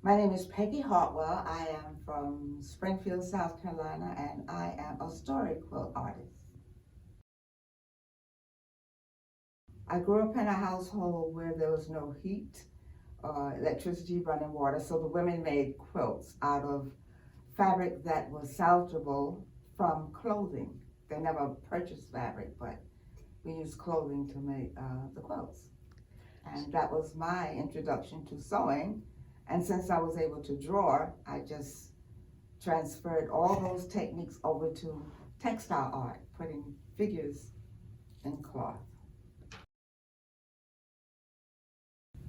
My name is Peggie Hartwell. I am from Springfield, South Carolina, and I am a story quilt artist. I grew up in a household where there was no heat, electricity, running water, so the women made quilts out of fabric that was salvageable from clothing. They never purchased fabric, but we used clothing to make the quilts. And that was my introduction to sewing. And since I was able to draw, I just transferred all those techniques over to textile art, putting figures in cloth.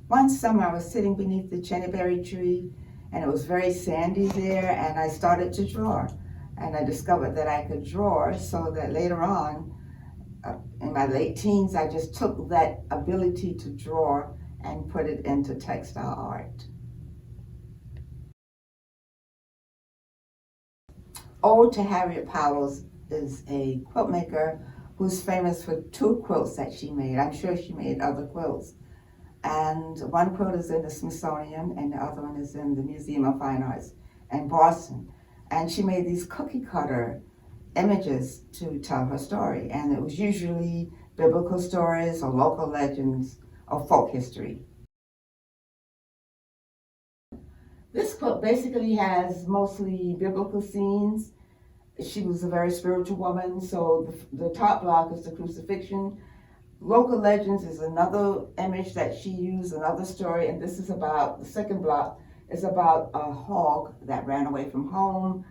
One summer I was sitting beneath the cherryberry tree and it was very sandy there, and I started to draw. And I discovered that I could draw, so that later on, in my late teens, I just took that ability to draw and put it into textile art. Ode to Harriet Powers is a quilt maker who's famous for two quilts that she made. I'm sure she made other quilts. And one quilt is in the Smithsonian and the other one is in the Museum of Fine Arts in Boston. And she made these cookie cutter images to tell her story. And it was usually biblical stories or local legends or folk history. This quilt basically has mostly biblical scenes. She was a very spiritual woman, so the top block is the crucifixion. Local legends is another image that she used, another story, and this is about, the second block is about a hog that ran away from home.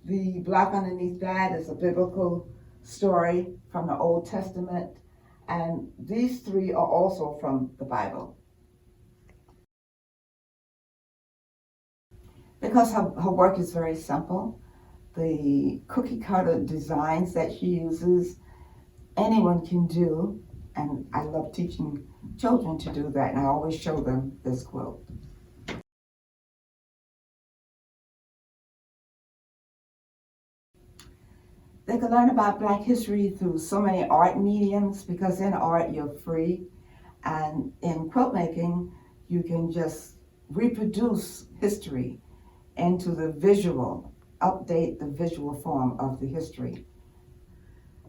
The block underneath that is a biblical story from the Old Testament, and these three are also from the Bible. Because her work is very simple, the cookie cutter designs that she uses, anyone can do, and I love teaching children to do that, and I always show them this quilt. They can learn about Black history through so many art mediums, because in art you're free, and in quilt making you can just reproduce history into the visual, update the visual form of the history.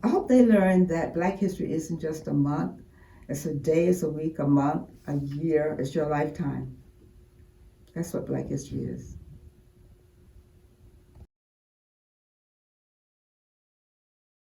I hope they learn that Black history isn't just a month, it's a day, it's a week, a month, a year, it's your lifetime. That's what Black history is.